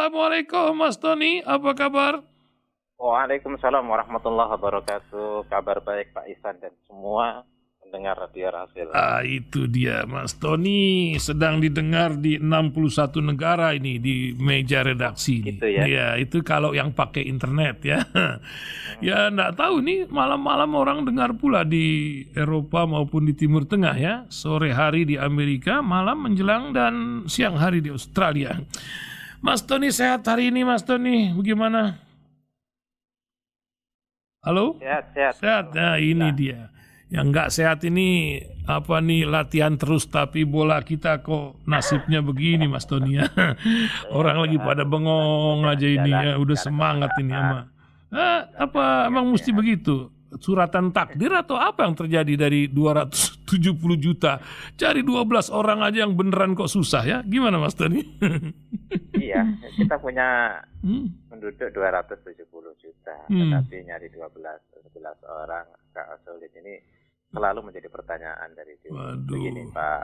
Assalamualaikum Mas Tony, apa kabar? Waalaikumsalam warahmatullahi wabarakatuh. Kabar baik Pak Ihsan dan semua pendengar Radio Rasil. Itu dia Mas Tony, sedang didengar di 61 negara ini di meja redaksi. Gitu ya? Ya, itu kalau yang pakai internet ya. Ya enggak tahu nih, malam-malam orang dengar pula di Eropa maupun di Timur Tengah ya. Sore hari di Amerika, malam menjelang dan siang hari di Australia. Mas Tony sehat hari ini Mas Tony, bagaimana? Halo? Sehat. Sehat, nah ini dia. Yang nggak sehat ini apa nih, latihan terus tapi bola kita kok nasibnya begini Mas Tony ya. Orang lagi pada bengong aja ini ya, udah semangat ini ama. Apa emang mesti begitu? Suratan takdir atau apa yang terjadi dari 270 juta? Cari 12 orang aja yang beneran kok susah ya. Gimana Mas Tony? Iya, kita punya penduduk 270 juta, tetapi nyari 11 orang agak sulit. Ini selalu menjadi pertanyaan dari diri. Begini Pak,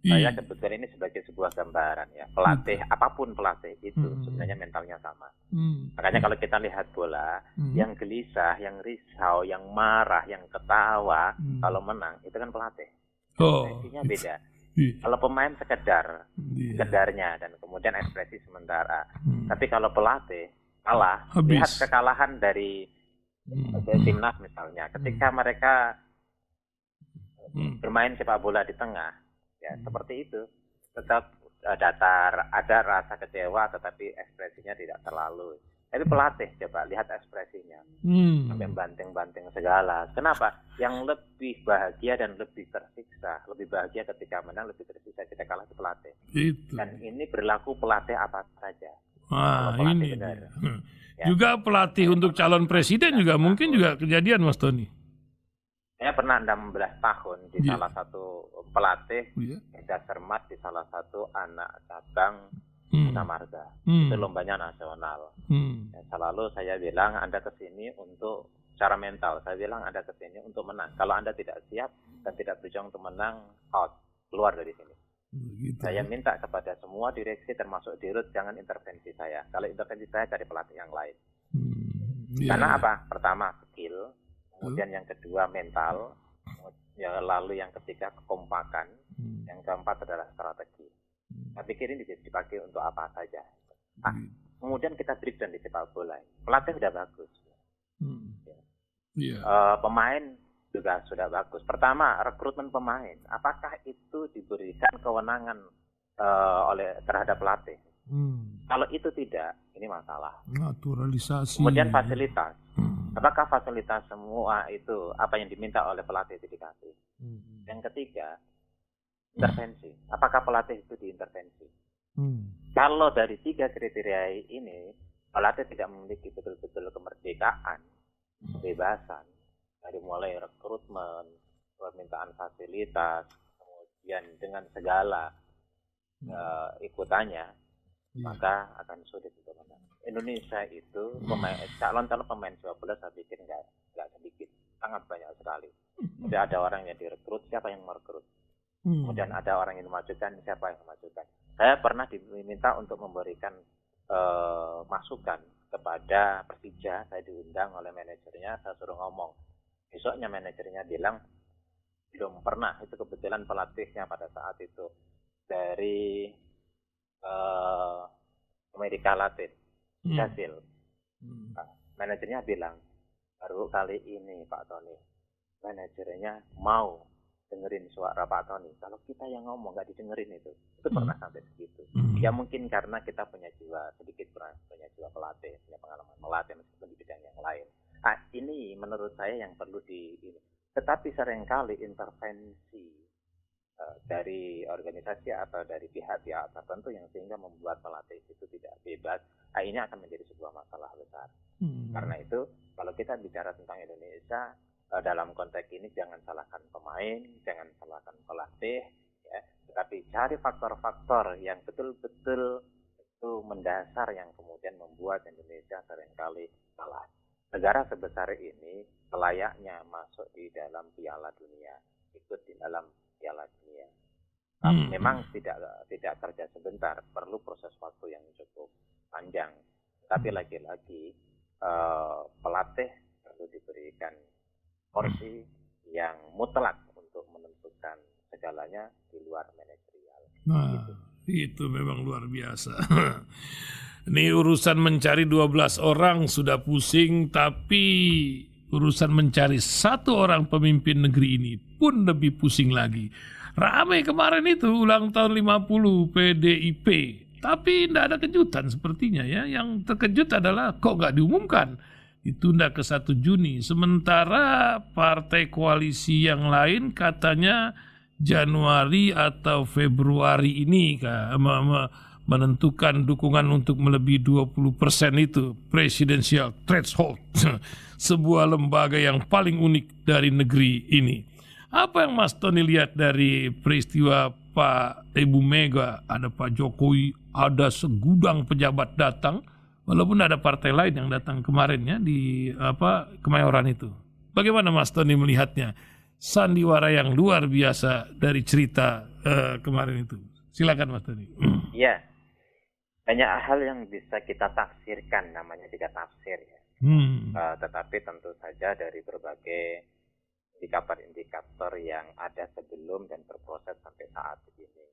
saya kebetulan ini sebagai sebuah gambaran ya. Pelatih, apapun pelatih itu sebenarnya mentalnya sama. Makanya kalau kita lihat bola, yang gelisah, yang risau, yang marah, yang ketawa, kalau menang itu kan pelatih. Ekspresinya beda. Kalau pemain sekedarnya dan kemudian ekspresi sementara. Tapi kalau pelatih kalah, lihat kekalahan dari timnas misalnya, ketika mereka bermain sepak bola di tengah, ya seperti itu, tetap datar, ada rasa kecewa, tetapi ekspresinya tidak terlalu. Tapi pelatih coba lihat ekspresinya, sampai banting-banting segala. Kenapa? Yang lebih bahagia dan lebih tersiksa, lebih bahagia ketika menang, lebih tersiksa ketika kalah itu pelatih. Dan ini berlaku pelatih apa saja. Ini ya. Juga pelatih untuk calon presiden juga mungkin juga kejadian Mas Tony. Saya pernah 16 tahun di salah satu pelatih Cermat di salah satu anak cabang Bina Marga. Itu lombanya nasional. Ya, selalu saya bilang Anda kesini untuk secara mental. Saya bilang Anda kesini untuk menang. Kalau Anda tidak siap dan tidak berjuang untuk menang, out, keluar dari sini. Begitu. Saya minta kepada semua direksi termasuk Dirut jangan intervensi saya. Kalau intervensi saya cari pelatih yang lain. Karena apa? Pertama skill, kemudian yang kedua mental, ya, lalu yang ketiga kekompakan, yang keempat adalah strategi. Saya pikir ini dipakai untuk apa saja. Kemudian kita breakdown di sepak bola. Pelatih sudah bagus. Pemain juga sudah bagus. Pertama, rekrutmen pemain. Apakah itu diberikan kewenangan terhadap pelatih? Kalau itu tidak, ini masalah. Naturalisasi. Kemudian fasilitas. Apakah fasilitas semua itu apa yang diminta oleh pelatih itu dikasih? Yang ketiga, intervensi. Apakah pelatih itu diintervensi? Kalau dari 3 kriteria ini, pelatih tidak memiliki betul-betul kemerdekaan, kebebasan, dari mulai rekrutmen, permintaan fasilitas, kemudian dengan segala ikutannya, maka akan sulit untuk menang. Indonesia itu calon-calon pemain sepak bola saya pikir nggak sedikit, sangat banyak sekali. Jadi ada orang yang direkrut, siapa yang merekrut? Kemudian ada orang yang dimajukan, siapa yang memajukan? Saya pernah diminta untuk memberikan masukan kepada Persija. Saya diundang oleh manajernya, saya suruh ngomong. Besoknya manajernya bilang belum pernah. Itu kebetulan pelatihnya pada saat itu dari Amerika Latin, Brazil. Manajernya bilang baru kali ini Pak Tony, manajernya mau dengerin suara Pak Tony. Kalau kita yang ngomong nggak didengerin itu pernah sampai segitu. Ya mungkin karena kita punya jiwa sedikit punya jiwa pelatih, punya pengalaman melatih meskipun di bidang yang lain. Ini menurut saya yang perlu tetapi seringkali intervensi dari organisasi atau dari pihak-pihak tertentu yang sehingga membuat pelatih itu tidak bebas. Ini akan menjadi sebuah masalah besar. Karena itu kalau kita bicara tentang Indonesia, dalam konteks ini jangan salahkan pemain, jangan salahkan pelatih, ya, tetapi cari faktor-faktor yang betul-betul itu mendasar yang kemudian membuat Indonesia seringkali kalah. Negara sebesar ini selayaknya masuk di dalam Piala Dunia, ikut di dalam Piala Dunia. Memang tidak kerja sebentar, perlu proses waktu yang cukup panjang. Tapi lagi-lagi pelatih perlu diberikan porsi yang mutlak untuk menentukan segalanya di luar manajerial. Nah, itu memang luar biasa. Ini urusan mencari 12 orang sudah pusing, tapi urusan mencari satu orang pemimpin negeri ini pun lebih pusing lagi. Ramai kemarin itu ulang tahun 50 PDIP, tapi tidak ada kejutan sepertinya ya. Yang terkejut adalah kok nggak diumumkan, ditunda ke 1 Juni. Sementara partai koalisi yang lain katanya Januari atau Februari ini menentukan dukungan untuk melebihi 20% itu, presidential threshold, sebuah lembaga yang paling unik dari negeri ini. Apa yang Mas Tony lihat dari peristiwa Pak Ibu Mega, ada Pak Jokowi, ada segudang pejabat datang, walaupun ada partai lain yang datang kemarin ya di Kemayoran itu. Bagaimana Mas Tony melihatnya? Sandiwara yang luar biasa dari cerita kemarin itu. Silakan Mas Tony. Iya, banyak hal yang bisa kita tafsirkan, namanya juga tafsir ya. Tetapi tentu saja dari berbagai indikator-indikator yang ada sebelum dan berproses sampai saat ini.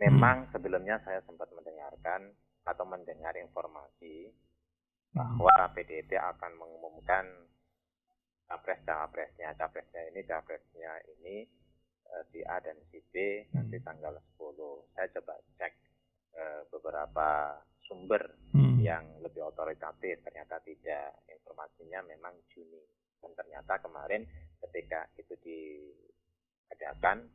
Memang sebelumnya saya sempat mendengarkan atau mendengar informasi bahwa PDIP akan mengumumkan capresnya ini si A dan si B nanti tanggal 10. Saya coba cek beberapa sumber yang lebih otoritatif, ternyata tidak. Informasinya memang Juni. Dan ternyata kemarin ketika itu diadakan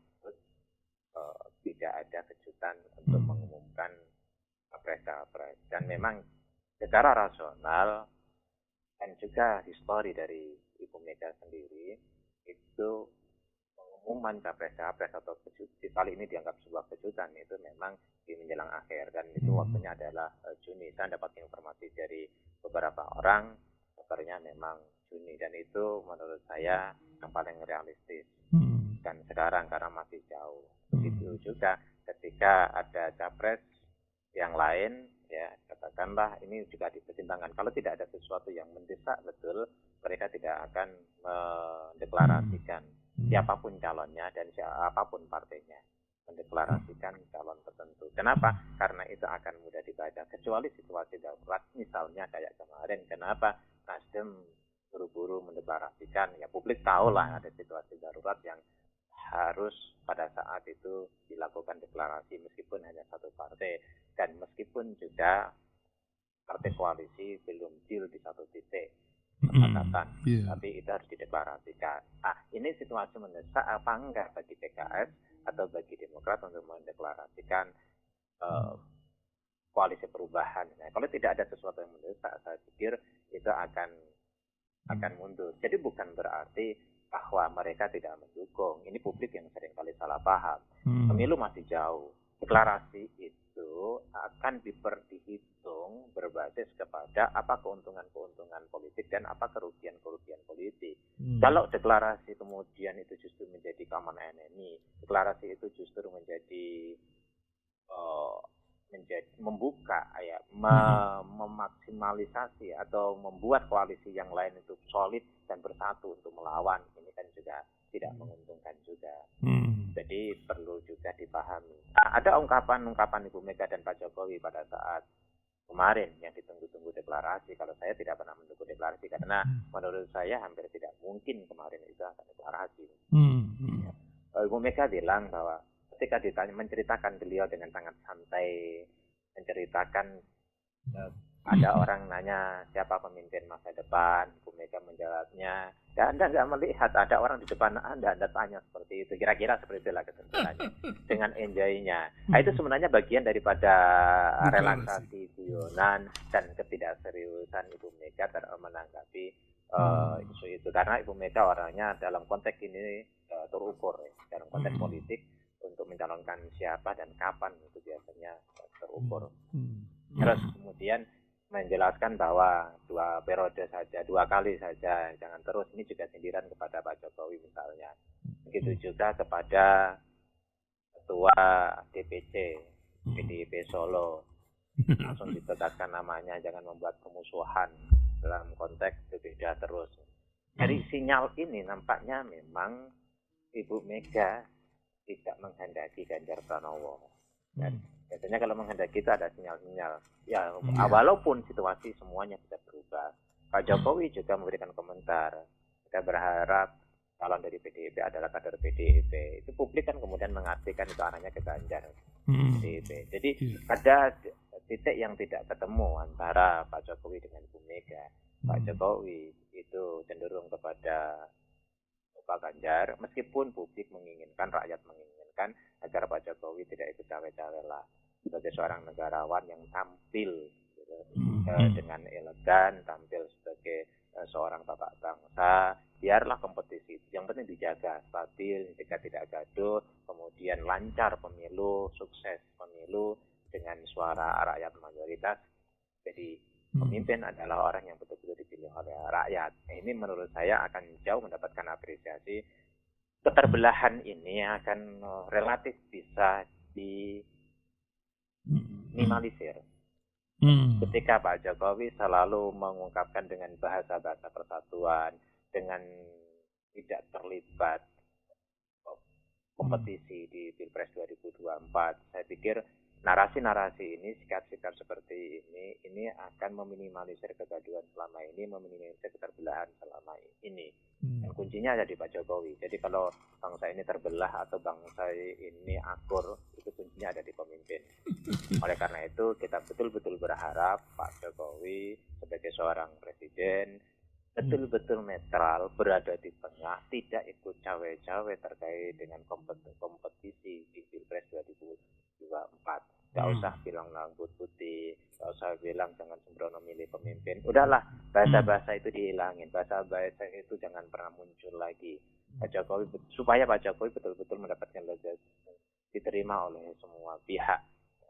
tidak ada kejutan untuk mengumumkan capres. Dan memang secara rasional dan juga histori dari Ibu Mega sendiri itu pengumuman capres atau kali ini dianggap sebuah kejutan itu memang di menjelang akhir, dan itu waktunya adalah Juni. Saya dapat informasi dari beberapa orang kabarnya memang Juni, dan itu menurut saya yang paling realistis. Dan sekarang karena masih jauh. Begitu juga ketika ada capres yang lain, ya katakanlah ini juga dipertimbangkan. Kalau tidak ada sesuatu yang mendesak betul, mereka tidak akan mendeklarasikan siapapun calonnya dan siapapun partainya, mendeklarasikan calon tertentu. Kenapa? Karena itu akan mudah dibaca. Kecuali situasi darurat, misalnya kayak kemarin. Kenapa Nasdem buru-buru mendeklarasikan? Ya publik tahu lah ada situasi darurat yang harus pada saat itu dilakukan deklarasi meskipun hanya satu partai, dan meskipun juga partai koalisi belum deal di satu titik kesepakatan, tapi itu harus dideklarasikan. Ini situasi mendesak apa enggak bagi PKS atau bagi Demokrat untuk mendeklarasikan koalisi perubahan? Nah, kalau tidak ada sesuatu yang mendesak, saya pikir itu akan mundur. Jadi bukan berarti bahwa mereka tidak mendukung. Ini publik yang seringkali salah paham. Pemilu masih jauh. Deklarasi itu akan dihitung berbasis kepada apa keuntungan-keuntungan politik dan apa kerugian-kerugian politik. Kalau deklarasi kemudian itu justru menjadi common enemy, deklarasi itu justru menjadi membuka memaksimalisasi atau membuat koalisi yang lain itu solid dan bersatu untuk melawan, ini kan juga tidak menguntungkan juga. Jadi perlu juga dipahami. Ada ungkapan-ungkapan Ibu Mega dan Pak Jokowi pada saat kemarin yang ditunggu-tunggu deklarasi. Kalau saya tidak pernah mendukung deklarasi karena menurut saya hampir tidak mungkin kemarin itu akan deklarasi. Ibu Mega bilang bahwa ketika menceritakan beliau dengan sangat santai, menceritakan ada orang nanya siapa pemimpin masa depan, Bu Mega menjawabnya, ya Anda nggak melihat ada orang di depan Anda tanya seperti itu, kira-kira seperti itulah kesimpulannya, dengan enjoy-nya. Nah, itu sebenarnya bagian daripada relaksasi guyonan dan ketidakseriusan Ibu Mega menanggapi isu itu, karena Ibu Mega orangnya dalam konteks ini terukur ya, dalam konteks politik untuk mencalonkan siapa dan kapan itu biasanya terukur. Terus kemudian menjelaskan bahwa 2 periode saja, 2 kali saja, jangan terus. Ini juga sindiran kepada Pak Jokowi misalnya. Begitu juga kepada ketua DPC PDIP Solo, langsung ditetapkan namanya, jangan membuat kemusuhan dalam konteks berbeda terus. Dari sinyal ini nampaknya memang Ibu Mega tidak menghendaki Ganjar Pranowo. Dan biasanya kalau menghendaki itu ada sinyal-sinyal. Ya, walaupun situasi semuanya bisa berubah. Pak Jokowi juga memberikan komentar. Kita berharap calon dari PDIP adalah kader PDIP. Itu publik kan kemudian mengartikan itu arahnya ke Ganjar PDIP. Jadi ada titik yang tidak ketemu antara Pak Jokowi dengan Ibu Mega. Pak Jokowi itu cenderung kepada Pak Ganjar, meskipun publik menginginkan, rakyat menginginkan agar Pak Jokowi tidak ikut cawe-cawe lah. Sebagai seorang negarawan yang tampil gitu, dengan elegan, tampil sebagai seorang bapak bangsa, biarlah kompetisi. Yang penting dijaga stabil, jika tidak gaduh, kemudian lancar pemilu, sukses pemilu dengan suara rakyat mayoritas. Jadi pemimpin adalah orang yang betul-betul dipilih oleh rakyat. Ini menurut saya akan jauh mendapatkan apresiasi. Keterbelahan ini akan relatif bisa diminimalisir. Ketika Pak Jokowi selalu mengungkapkan dengan bahasa-bahasa persatuan, dengan tidak terlibat kompetisi di Pilpres 2024, saya pikir narasi-narasi ini, sikap-sikap seperti ini akan meminimalisir kegaduhan selama ini, meminimalisir keterbelahan selama ini. Dan kuncinya ada di Pak Jokowi. Jadi kalau bangsa ini terbelah atau bangsa ini akur, itu kuncinya ada di pemimpin. Oleh karena itu, kita betul-betul berharap Pak Jokowi sebagai seorang presiden betul-betul netral, berada di tengah, tidak ikut cawe-cawe terkait dengan kompetisi di Pilpres 2024. Gak usah bilang rambut putih, gak usah bilang jangan sembrono milih pemimpin. Udahlah, bahasa-bahasa itu dihilangin, bahasa-bahasa itu jangan pernah muncul lagi. Pak Jokowi, supaya Pak Jokowi betul-betul mendapatkan legasi diterima oleh semua pihak.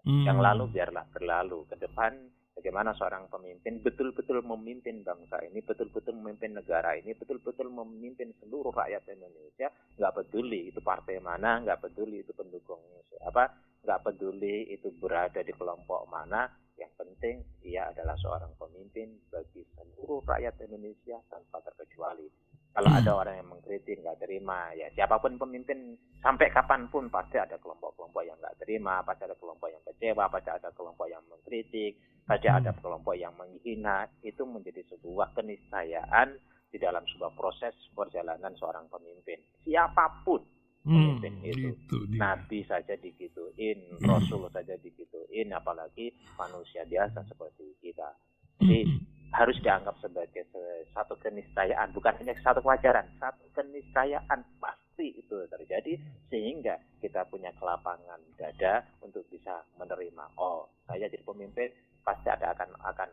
Yang lalu biarlah berlalu. Ke depan bagaimana seorang pemimpin betul-betul memimpin bangsa ini, betul-betul memimpin negara ini, betul-betul memimpin seluruh rakyat Indonesia. Nggak peduli itu partai mana, nggak peduli itu pendukung siapa, nggak peduli itu berada di kelompok mana. Yang penting ia adalah seorang pemimpin bagi seluruh rakyat Indonesia tanpa terkecuali. Kalau ada orang yang mengkritik, nggak terima, ya siapapun pemimpin, sampai kapanpun pasti ada kelompok-kelompok yang nggak terima, pasti ada kelompok yang kecewa, pasti ada kelompok yang mengkritik, pasti ada kelompok yang menghina. Itu menjadi sebuah keniscayaan di dalam sebuah proses perjalanan seorang pemimpin. Siapapun pemimpin itu. Nabi saja digituin, Rasul saja digituin, apalagi manusia biasa seperti kita. Jadi harus dianggap sebagai satu keniscayaan, bukan hanya satu kewajaran, satu keniscayaan pasti itu terjadi, sehingga kita punya kelapangan dada untuk bisa menerima. Oh, saya jadi pemimpin, pasti akan ada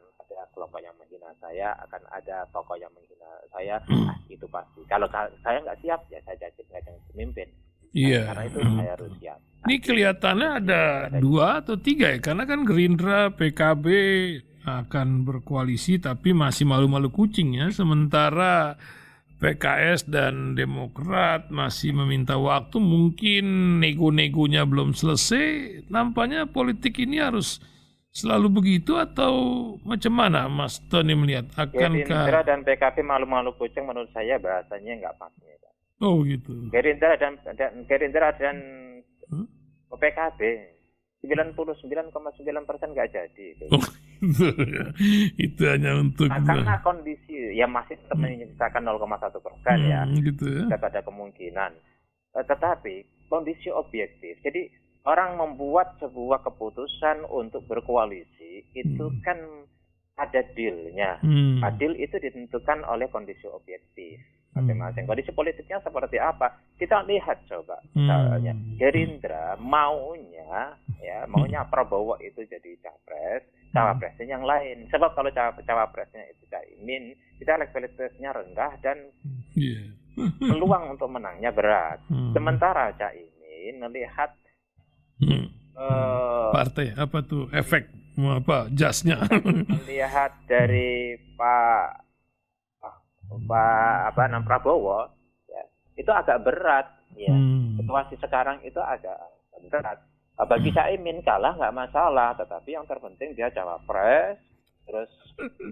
kelompok yang menghina saya, akan ada tokoh yang menghina saya, itu pasti. Kalau saya nggak siap, ya saya jadi pemimpin. Iya. Karena itu saya harus siap. Ini kelihatannya ada 2 atau 3 ya, karena kan Gerindra, PKB akan berkoalisi tapi masih malu-malu kucing ya, sementara PKS dan Demokrat masih meminta waktu, mungkin nego-negonya belum selesai. Nampaknya politik ini harus selalu begitu atau macam mana Mas Tony melihat? Akankah Gerindra dan PKB malu-malu kucing menurut saya bahasanya nggak pas nih. Oh gitu. Gerindra dan PKB 99,9% nggak jadi. Oh, itu hanya untuk karena kondisi ya masih tetap menyisakan 0,1% ya. Gitu ya. Tidak ada kemungkinan. Tetapi kondisi objektif. Jadi orang membuat sebuah keputusan untuk berkoalisi itu kan ada deal-nya. Deal itu ditentukan oleh kondisi objektif masing-masing. Kondisi politiknya seperti apa? Kita lihat coba. Misalnya Gerindra maunya Prabowo itu jadi capres, cawapresnya yang lain. Sebab kalau cawapresnya itu Caimin, kita elektabilitasnya rendah dan peluang untuk menangnya berat. Sementara Caimin melihat partai apa tuh efek jasnya melihat dari Prabowo ya, itu agak berat ya. Situasi sekarang itu agak berat. Bagi Caimin kalah nggak masalah, tetapi yang terpenting dia cawapres, terus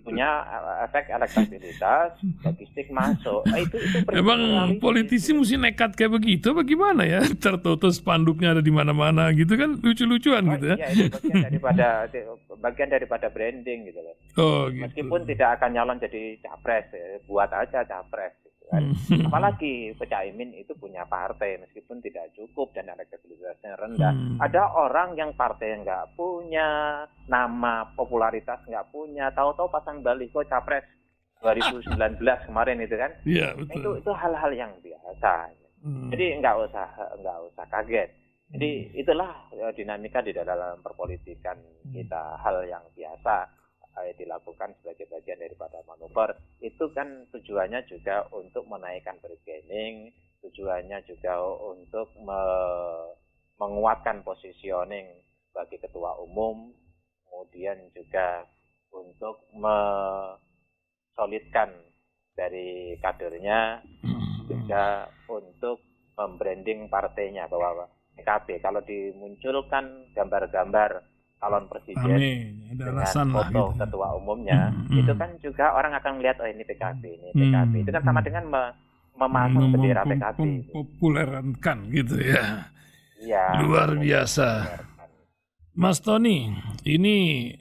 punya efek elektabilitas, logistik masuk. Itu Emang politisi mesti nekat kayak begitu bagaimana ya? Tertutup spanduknya ada di mana-mana gitu kan, lucu-lucuan gitu ya. Iya, itu bagian daripada branding gitu loh. Oh, gitu. Meskipun tidak akan nyalon jadi capres, buat aja capres gitu kan. Apalagi Caimin itu punya partai meskipun tidak cukup dan elektabilitasnya rendah. Ada orang yang partai nggak punya, nama popularitas nggak punya, tahu-tahu pasang baliho capres 2019 kemarin itu kan. Iya, betul. Itu hal-hal yang biasa. Jadi nggak usah kaget. Jadi itulah dinamika di dalam perpolitikan kita, hal yang biasa dilakukan sebagai bagian daripada manuver. Itu kan tujuannya juga untuk menaikkan bargaining, tujuannya juga untuk menguatkan positioning bagi ketua umum, kemudian juga untuk solidkan dari kadernya, juga untuk membranding partainya bahwa PKB kalau dimunculkan gambar-gambar calon presiden dengan foto gitu. Ketua umumnya, itu kan juga orang akan melihat, oh ini PKB, ini PKB. Itu kan sama dengan memasang bendera PKB. Populerkan gitu ya. Ya. Luar biasa. Mas Tony, ini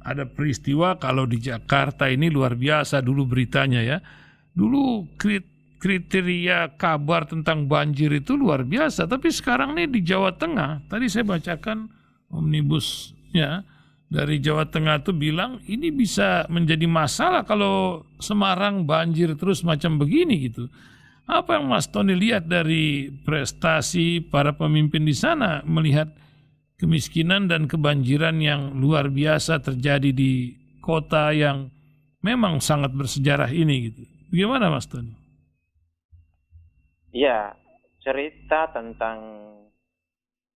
ada peristiwa kalau di Jakarta ini luar biasa dulu beritanya ya. Dulu kriteria kabar tentang banjir itu luar biasa, tapi sekarang nih di Jawa Tengah, tadi saya bacakan omnibusnya dari Jawa Tengah tuh bilang ini bisa menjadi masalah kalau Semarang banjir terus macam begini gitu. Apa yang Mas Tony lihat dari prestasi para pemimpin di sana melihat kemiskinan dan kebanjiran yang luar biasa terjadi di kota yang memang sangat bersejarah ini gitu. Bagaimana Mas Tony? Iya, cerita tentang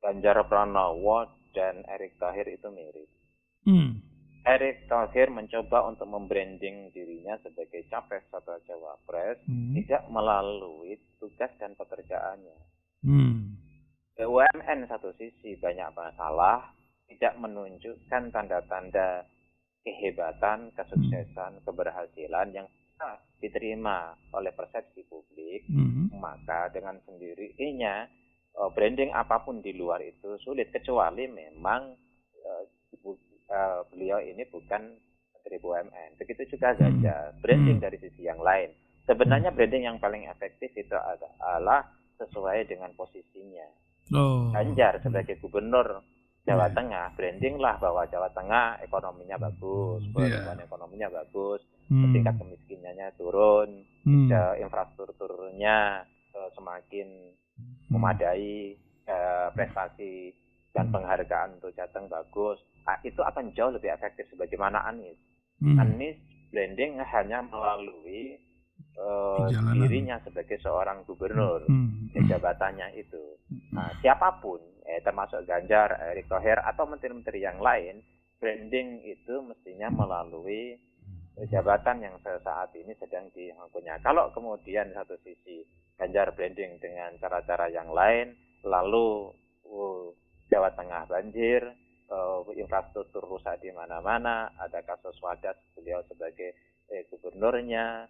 Ganjar Pranowo dan Erick Thohir itu mirip. Erick Thohir mencoba untuk membranding dirinya sebagai capres atau cawapres tidak melalui tugas dan pekerjaannya. BUMN satu sisi banyak masalah, tidak menunjukkan tanda-tanda kehebatan, kesuksesan, keberhasilan yang bisa diterima oleh persepsi publik, maka dengan sendirinya branding apapun di luar itu sulit, kecuali memang beliau ini bukan Menteri BUMN. Begitu juga Ganjar, branding dari sisi yang lain. Sebenarnya branding yang paling efektif itu adalah sesuai dengan posisinya. Ganjar sebagai gubernur Jawa Tengah, branding lah bahwa Jawa Tengah ekonominya bagus, pertumbuhan ekonominya bagus, tingkat kemiskinannya turun, infrastrukturnya semakin memadai, prestasi dan penghargaan untuk Jateng bagus. Itu akan jauh lebih efektif sebagaimana Anies. Anies branding hanya melalui dirinya sebagai seorang gubernur, jabatannya itu. Nah, siapapun, termasuk Ganjar, Erick Thohir atau menteri-menteri yang lain, branding itu mestinya melalui jabatan yang saat ini sedang diangkutnya. Kalau kemudian satu sisi Ganjar branding dengan cara-cara yang lain, lalu Jawa Tengah banjir, infrastruktur rusak di mana-mana, ada kasus Wadas beliau sebagai gubernurnya,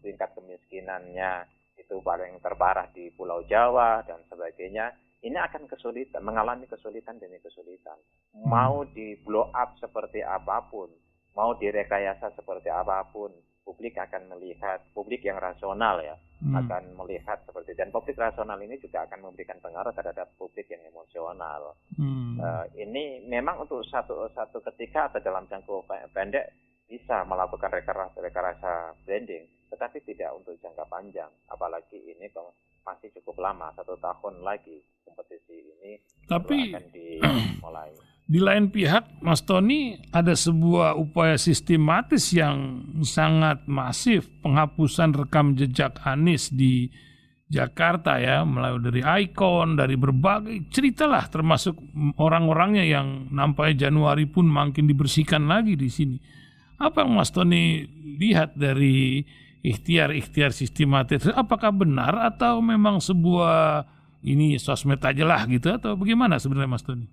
tingkat kemiskinannya itu paling terparah di Pulau Jawa dan sebagainya. Ini akan kesulitan, mengalami kesulitan demi kesulitan. Mau di blow up seperti apapun, mau direkayasa seperti apapun, publik akan melihat, publik yang rasional ya, akan melihat seperti, dan publik rasional ini juga akan memberikan pengaruh terhadap publik yang emosional. Ini memang untuk satu ketika atau dalam jangka pendek bisa melakukan rekayasa branding, tetapi tidak untuk jangka panjang. Apalagi ini masih cukup lama, 1 tahun lagi kompetisi ini akan dimulai. Di lain pihak, Mas Tony, ada sebuah upaya sistematis yang sangat masif penghapusan rekam jejak Anies di Jakarta ya, mulai dari ikon, dari berbagai cerita lah, termasuk orang-orangnya yang nampaknya Januari pun makin dibersihkan lagi di sini. Apa yang Mas Tony lihat dari ikhtiar-ikhtiar sistematis? Apakah benar atau memang sebuah ini sosmed aja lah gitu, atau bagaimana sebenarnya Mas Tony?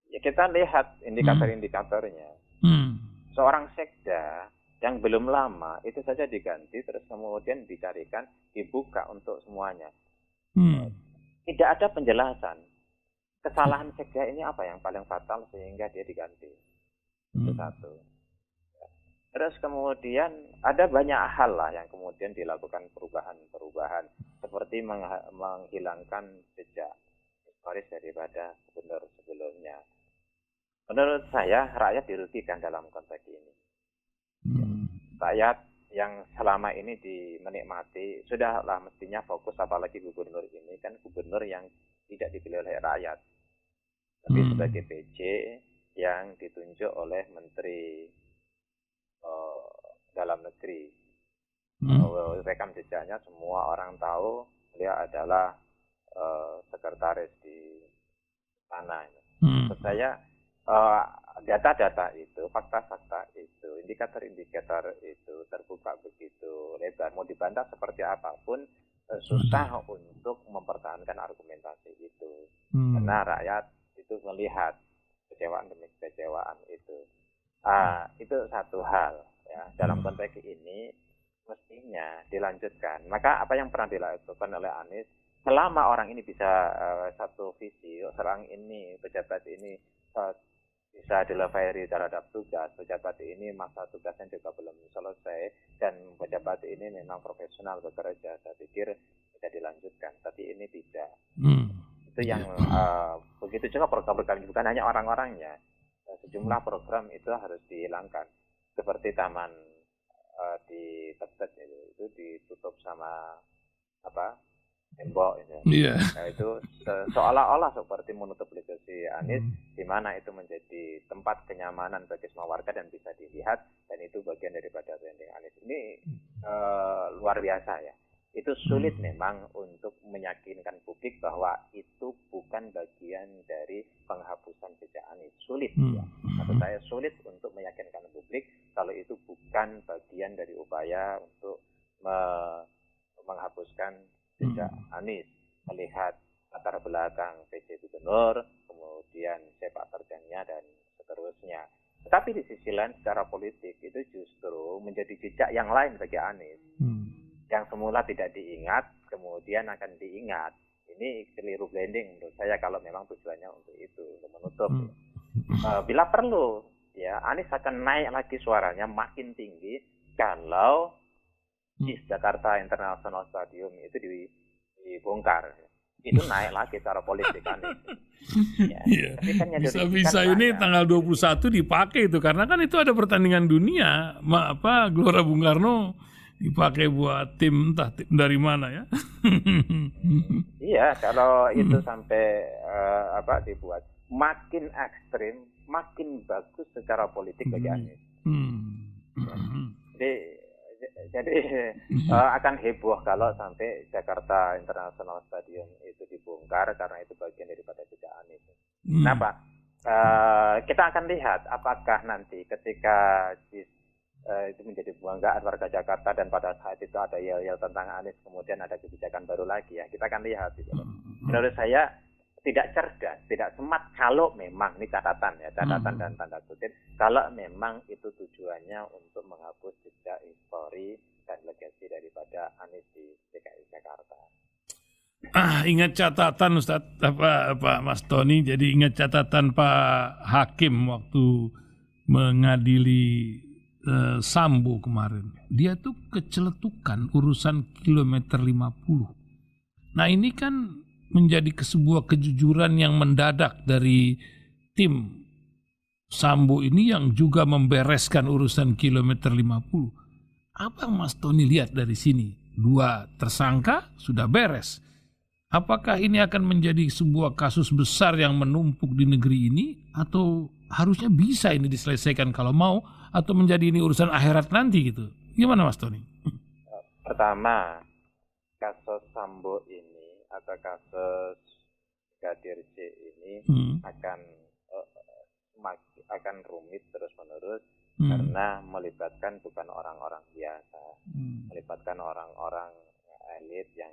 Ya kita lihat indikator-indikatornya. Seorang sekda yang belum lama itu saja diganti, terus kemudian dicarikan, dibuka untuk semuanya. Tidak ada penjelasan kesalahan sekda ini apa yang paling fatal sehingga dia diganti. Itu satu. Terus kemudian ada banyak hal lah yang kemudian dilakukan perubahan-perubahan, seperti menghilangkan jejak historis daripada gubernur sebelumnya. Menurut saya rakyat dirugikan dalam konteks ini. Rakyat yang selama ini menikmati sudahlah mestinya fokus, apalagi gubernur ini kan gubernur yang tidak dipilih oleh rakyat, tapi sebagai PJ yang ditunjuk oleh Menteri Dalam Negeri. Rekam jejaknya semua orang tahu, beliau adalah sekretaris di sana. Menurut saya data-data itu, fakta-fakta itu, indikator-indikator itu terbuka begitu lebar. Mau dibantah seperti apapun, susah untuk mempertahankan argumentasi itu. Karena rakyat itu melihat kecewaan demi kecewaan itu. Itu satu hal. Ya. Dalam konteks ini mestinya dilanjutkan. Maka apa yang pernah dilakukan oleh Anies, selama orang ini bisa satu visi, orang ini, pejabat ini bisa delivery terhadap tugas, pejabat ini masa tugasnya juga belum selesai, dan pejabat ini memang profesional bekerja, saya pikir bisa dilanjutkan. Tapi ini tidak. Itu yang begitu juga program-program, bukan hanya orang-orangnya, sejumlah program itu harus dihilangkan. Seperti taman di Tebet itu ditutup sama tembok itu. Nah, itu seolah-olah seperti menutup legasi Anies, di mana itu menjadi tempat kenyamanan bagi semua warga dan bisa dilihat, dan itu bagian daripada branding Anies. Ini luar biasa ya. Itu sulit memang untuk meyakinkan publik bahwa itu bukan bagian dari penghapusan jejak Anies. Sulit ya. Maksud saya sulit untuk meyakinkan publik kalau itu bukan bagian dari upaya untuk menghapuskan jejak Anies. Melihat latar belakang PJ Gubernur, kemudian sepak terjangnya dan seterusnya. Tetapi di sisi lain secara politik itu justru menjadi jejak yang lain bagi Anies. Yang semula tidak diingat, kemudian akan diingat. Ini keliru blending menurut saya kalau memang tujuannya untuk itu, untuk menutup. Bila perlu, ya Anies akan naik lagi suaranya makin tinggi kalau di Jakarta International Stadium itu dibongkar. Itu naik lagi secara politik Anies. Ya. Kan Bisa-bisa ini tanggal 21 dipakai itu, karena kan itu ada pertandingan dunia, Gelora Bung Karno dipakai buat tim, entah tim dari mana ya. Iya, kalau itu sampai dibuat makin ekstrim, makin bagus secara politik bagi Anies. Jadi akan heboh kalau sampai Jakarta International Stadium itu dibongkar karena itu bagian daripada jejak Anies. Kenapa? Kita akan lihat apakah nanti ketika itu menjadi kebanggaan warga Jakarta dan pada saat itu ada yel-yel tentang Anies, kemudian ada kebijakan baru lagi ya, kita akan lihat gitu. Menurut saya tidak cerdas, tidak smart kalau memang, ini catatan dan tanda kutip, kalau memang itu tujuannya untuk menghapus jejak histori dan legasi daripada Anies di DKI Jakarta. Ingat catatan Ustadz, Pak Mas Tony, jadi ingat catatan Pak Hakim waktu mengadili Sambo kemarin. Dia tuh keceletukan urusan kilometer 50. Nah ini kan menjadi sebuah kejujuran yang mendadak dari tim Sambo ini yang juga membereskan urusan kilometer 50. Apa yang Mas Tony lihat dari sini? 2 tersangka sudah beres. Apakah ini akan menjadi sebuah kasus besar yang menumpuk di negeri ini, atau harusnya bisa ini diselesaikan kalau mau, atau menjadi ini urusan akhirat nanti gitu? Gimana Mas Tony? Pertama, kasus Sambo ini atau kasus Brigadir J ini akan rumit terus-menerus karena melibatkan bukan orang-orang biasa, melibatkan orang-orang elit yang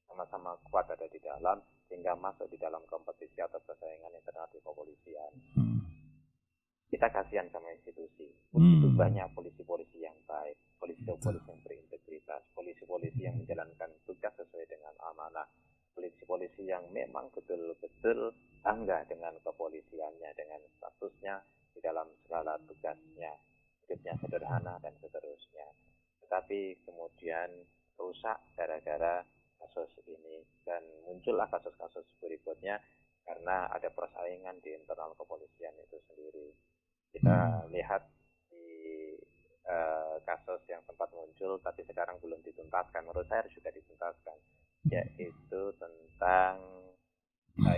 sama-sama kuat ada di dalam, sehingga masuk di dalam kompetisi atau persaingan internal di kepolisian. Kita kasihan sama institusi. Begitu banyak polisi-polisi yang baik, polisi-polisi yang berintegritas, polisi-polisi yang menjalankan tugas sesuai dengan amanah, polisi-polisi yang memang betul-betul bangga dengan kepolisiannya, dengan statusnya di dalam segala tugasnya, hidupnya sederhana dan seterusnya. Tetapi kemudian rusak gara-gara kasus ini, dan muncullah kasus-kasus berikutnya karena ada persaingan di internal kepolisian itu sendiri. Kita lihat di kasus yang sempat muncul tapi sekarang belum dituntaskan, menurut saya harus juga dituntaskan, yaitu tentang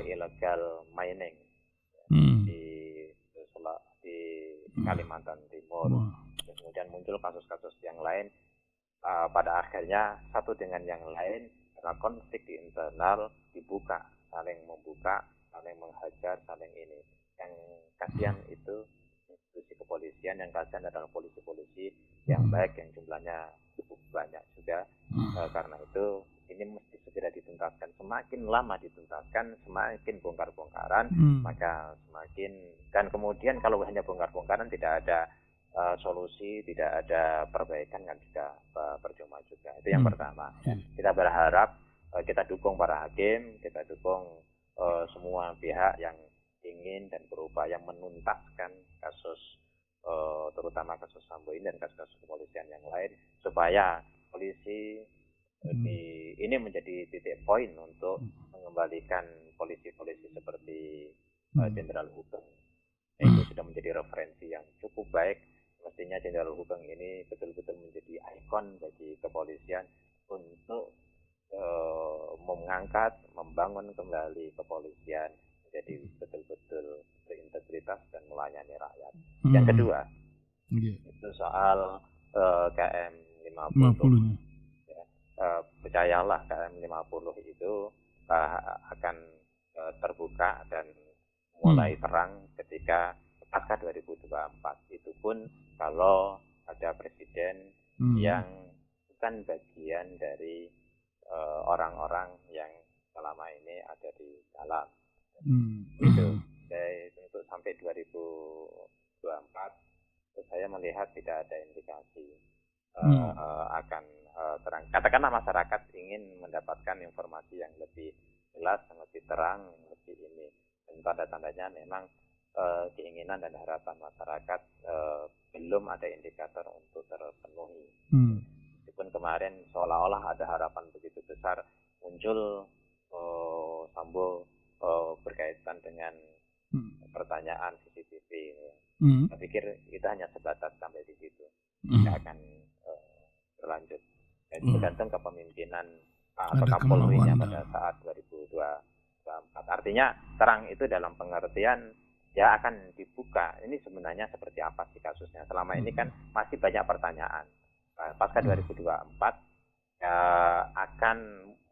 illegal mining di Kalimantan Timur. Kemudian muncul kasus-kasus yang lain, pada akhirnya satu dengan yang lain karena konflik di internal dibuka, saling membuka, saling menghajar, saling ini. Yang kasihan itu institusi kepolisian, yang kasihan adalah polisi-polisi yang baik, yang jumlahnya cukup banyak juga. Karena itu ini mesti segera dituntaskan. Semakin lama dituntaskan, semakin bongkar-bongkaran, maka semakin, dan kemudian kalau hanya bongkar-bongkaran tidak ada solusi, tidak ada perbaikan, kan juga percuma juga. Itu yang pertama. Kita berharap, kita dukung para hakim, kita dukung semua pihak yang ingin dan berupaya menuntaskan kasus, terutama kasus Sambo ini dan kasus-kasus kepolisian yang lain, supaya polisi ini menjadi titik poin untuk mengembalikan polisi-polisi seperti Jenderal Hugeng. Itu sudah menjadi referensi yang cukup baik. Mestinya Jenderal Hugeng ini betul-betul menjadi ikon bagi kepolisian untuk mengangkat, membangun kembali kepolisian menjadi betul-betul berintegritas dan melayani rakyat. Yang kedua, itu soal KM 50. Percayalah, KM 50 itu akan terbuka dan mulai terang ketika pasca 2024. Itu pun kalau ada presiden yang bukan bagian dari orang-orang yang selama ini ada di dalam. Itu. Jadi untuk sampai 2024, saya melihat tidak ada indikasi akan terang. Katakanlah masyarakat ingin mendapatkan informasi yang lebih jelas, yang lebih terang, yang lebih ini. Dan tanda-tandanya memang keinginan dan harapan masyarakat belum ada indikator untuk terpenuhi. Meskipun kemarin seolah-olah ada harapan begitu besar muncul Sambo berkaitan dengan pertanyaan CCTV. Saya pikir itu hanya sebatas sampai di situ, tidak akan berlanjut. Itu tergantung kepemimpinan atau Kapolri-nya pada saat 2024. Artinya terang itu dalam pengertian ya akan dibuka. Ini sebenarnya seperti apa sih kasusnya? Selama ini kan masih banyak pertanyaan. Pasca 2024 akan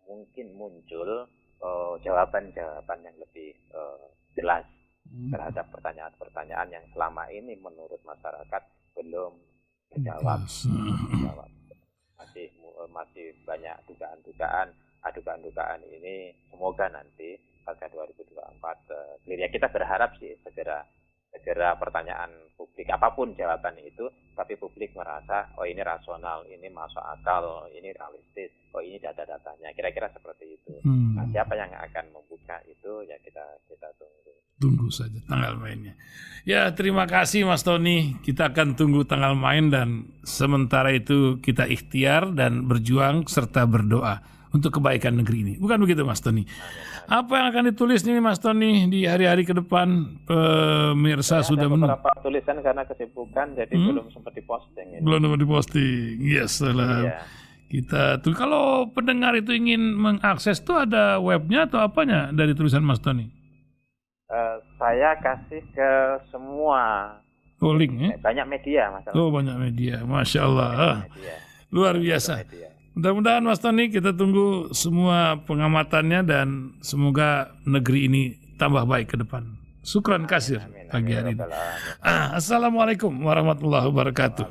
mungkin muncul jawaban-jawaban yang lebih jelas terhadap pertanyaan-pertanyaan yang selama ini menurut masyarakat belum terjawab. Masih banyak dugaan-dugaan ini. Semoga nanti pasca 2024 clear. Ya, kita berharap sih segera pertanyaan publik apapun jawaban itu, tapi publik merasa oh ini rasional, ini masuk akal, ini realistis, oh ini data-datanya, kira-kira seperti itu. Nah, siapa yang akan membuka itu ya kita tunggu saja tanggal mainnya. Ya, terima kasih Mas Tony, kita akan tunggu tanggal main, dan sementara itu kita ikhtiar dan berjuang serta berdoa untuk kebaikan negeri ini. Bukan begitu Mas Tony? Apa yang akan ditulis nih Mas Tony di hari-hari ke depan? Pemirsa sudah beberapa tulisan karena kesibukan jadi belum sempat diposting. Belum sempat diposting. Yes, iya. Kita tuh kalau pendengar itu ingin mengakses tuh ada webnya atau apanya dari tulisan Mas Tony? Saya kasih ke semua. Link ya? Banyak media Mas. Banyak media. Masya Allah. Luar biasa. Mudah-mudahan Mas Tony kita tunggu semua pengamatannya dan semoga negeri ini tambah baik ke depan. Syukran kasir pagi hari ini. Assalamualaikum warahmatullahi wabarakatuh.